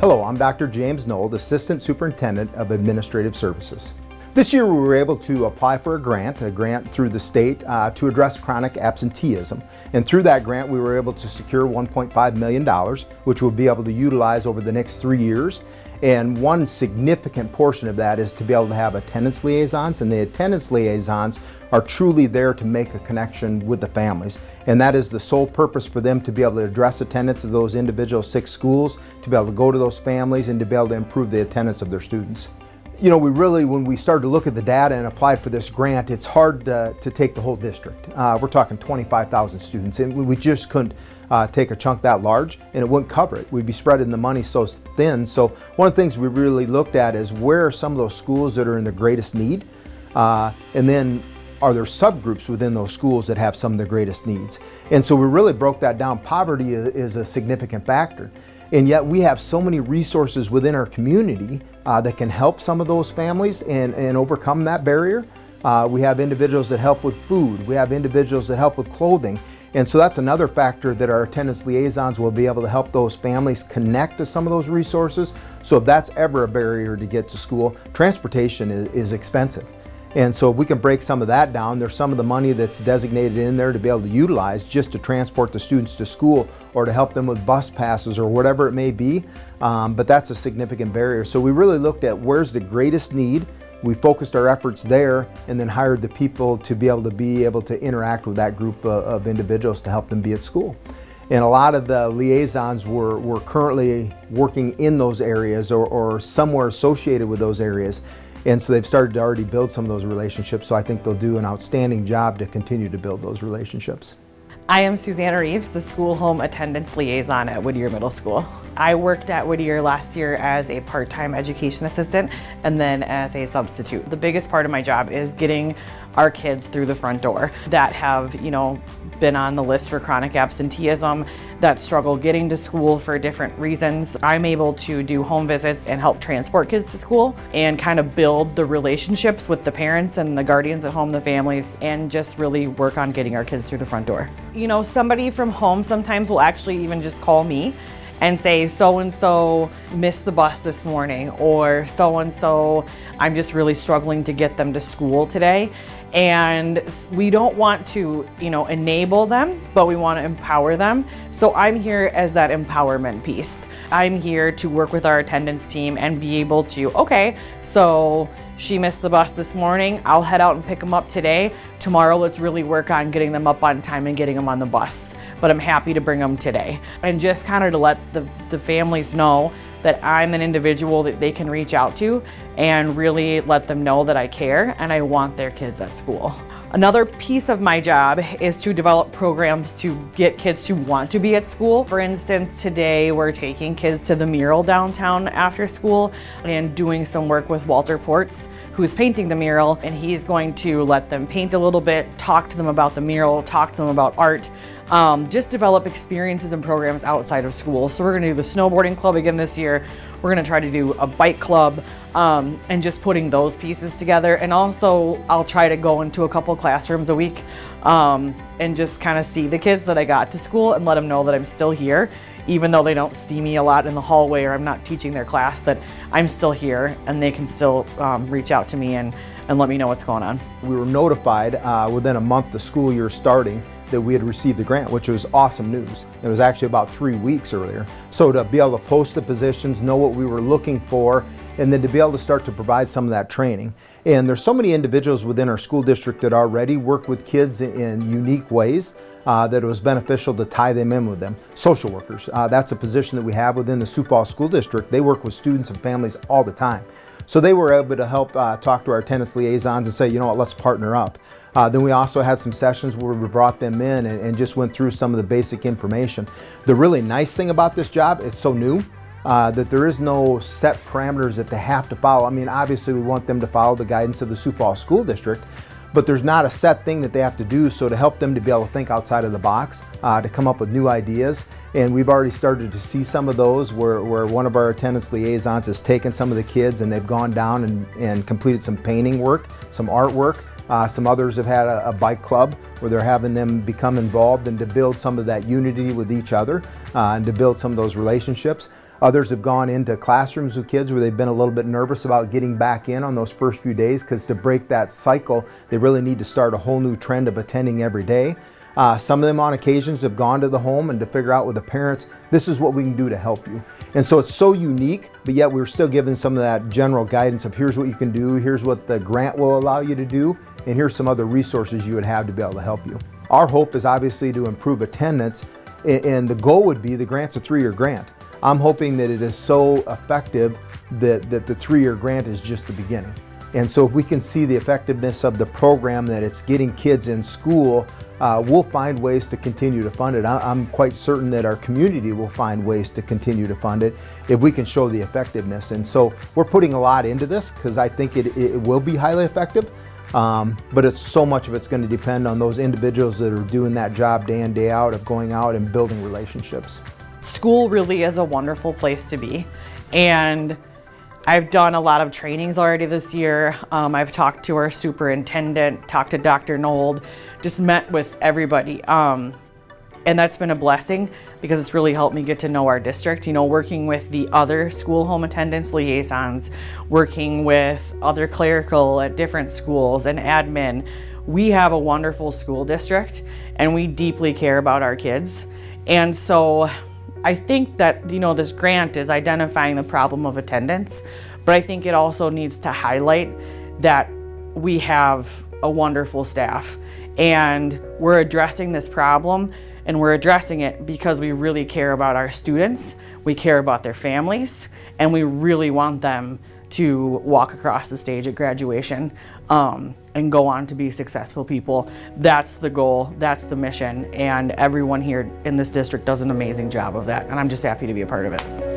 Hello, I'm Dr. James Nold, Assistant Superintendent of Administrative Services. This year we were able to apply for a grant through the state to address chronic absenteeism. And through that grant we were able to secure $1.5 million, which we'll be able to utilize over the next 3 years. And one significant portion of that is to be able to have attendance liaisons, and the attendance liaisons are truly there to make a connection with the families. And that is the sole purpose for them to be able to address attendance of those individual 6 schools, to be able to go to those families and to be able to improve the attendance of their students. You know, when we started to look at the data and applied for this grant, it's hard to take the whole district. We're talking 25,000 students, and we just couldn't take a chunk that large, and it wouldn't cover it. We'd be spreading the money so thin. So one of the things we really looked at is where are some of those schools that are in the greatest need, and then are there subgroups within those schools that have some of the greatest needs? And so we really broke that down. Poverty is a significant factor. And yet we have so many resources within our community that can help some of those families and overcome that barrier. We have individuals that help with food. We have individuals that help with clothing. And so that's another factor that our attendance liaisons will be able to help those families connect to some of those resources. So if that's ever a barrier to get to school, transportation is expensive. And so if we can break some of that down, there's some of the money that's designated in there to be able to utilize just to transport the students to school or to help them with bus passes or whatever it may be, but that's a significant barrier. So we really looked at where's the greatest need, we focused our efforts there, and then hired the people to be able to interact with that group of individuals to help them be at school. And a lot of the liaisons were currently working in those areas or somewhere associated with those areas. And so they've started to already build some of those relationships, so I think they'll do an outstanding job to continue to build those relationships. I am Susanna Reeves, the school home attendance liaison at Whittier Middle School. I worked at Whittier last year as a part-time education assistant and then as a substitute. The biggest part of my job is getting our kids through the front door that have, been on the list for chronic absenteeism, that struggle getting to school for different reasons. I'm able to do home visits and help transport kids to school and kind of build the relationships with the parents and the guardians at home, the families, and just really work on getting our kids through the front door. Somebody from home sometimes will actually even just call me and say, so-and-so missed the bus this morning, or so-and-so, I'm just really struggling to get them to school today. And we don't want to, enable them, but we want to empower them. So I'm here as that empowerment piece. I'm here to work with our attendance team and be able to, okay, so she missed the bus this morning, I'll head out and pick them up today. Tomorrow, let's really work on getting them up on time and getting them on the bus. But I'm happy to bring them today. And just kind of to let the families know that I'm an individual that they can reach out to and really let them know that I care and I want their kids at school. Another piece of my job is to develop programs to get kids to want to be at school. For instance, today we're taking kids to the mural downtown after school and doing some work with Walter Ports, who's painting the mural, and he's going to let them paint a little bit, talk to them about the mural, talk to them about art, just develop experiences and programs outside of school. So we're gonna do the snowboarding club again this year. We're gonna try to do a bike club and just putting those pieces together. And also I'll try to go into a couple classrooms a week and just kind of see the kids that I got to school and let them know that I'm still here, even though they don't see me a lot in the hallway or I'm not teaching their class, that I'm still here and they can still reach out to me and let me know what's going on. We were notified within a month the school year starting that we had received the grant, which was awesome news. It was actually about 3 weeks earlier. So to be able to post the positions, know what we were looking for, and then to be able to start to provide some of that training. And there's so many individuals within our school district that already work with kids in unique ways that it was beneficial to tie them in with them. Social workers, that's a position that we have within the Sioux Falls School District. They work with students and families all the time. So they were able to help talk to our attendance liaisons and say, you know what, let's partner up. Then we also had some sessions where we brought them in and just went through some of the basic information. The really nice thing about this job, it's so new, that there is no set parameters that they have to follow. I mean, obviously we want them to follow the guidance of the Sioux Falls School District, but there's not a set thing that they have to do. So to help them to be able to think outside of the box, to come up with new ideas. And we've already started to see some of those where one of our attendance liaisons has taken some of the kids and they've gone down and completed some painting work, some artwork. Some others have had a bike club where they're having them become involved and to build some of that unity with each other and to build some of those relationships. Others have gone into classrooms with kids where they've been a little bit nervous about getting back in on those first few days, because to break that cycle, they really need to start a whole new trend of attending every day. Some of them on occasions have gone to the home and to figure out with the parents, this is what we can do to help you. And so it's so unique, but yet we're still given some of that general guidance of here's what you can do, here's what the grant will allow you to do, and here's some other resources you would have to be able to help you. Our hope is obviously to improve attendance, and the goal would be the grant's a 3-year grant. I'm hoping that it is so effective that the 3-year grant is just the beginning. And so if we can see the effectiveness of the program, that it's getting kids in school, we'll find ways to continue to fund it. I'm quite certain that our community will find ways to continue to fund it if we can show the effectiveness. And so we're putting a lot into this because I think it will be highly effective, but it's so much of it's going to depend on those individuals that are doing that job day in, day out, of going out and building relationships. School really is a wonderful place to be, and I've done a lot of trainings already this year. I've talked to our superintendent, talked to Dr. Nold, just met with everybody. And that's been a blessing because it's really helped me get to know our district, you know, working with the other school home attendance liaisons, working with other clerical at different schools and admin. We have a wonderful school district and we deeply care about our kids. And so I think that, you know, this grant is identifying the problem of attendance, but I think it also needs to highlight that we have a wonderful staff and we're addressing this problem, and we're addressing it because we really care about our students, we care about their families, and we really want them to walk across the stage at graduation and go on to be successful people. That's the goal, that's the mission, and everyone here in this district does an amazing job of that, and I'm just happy to be a part of it.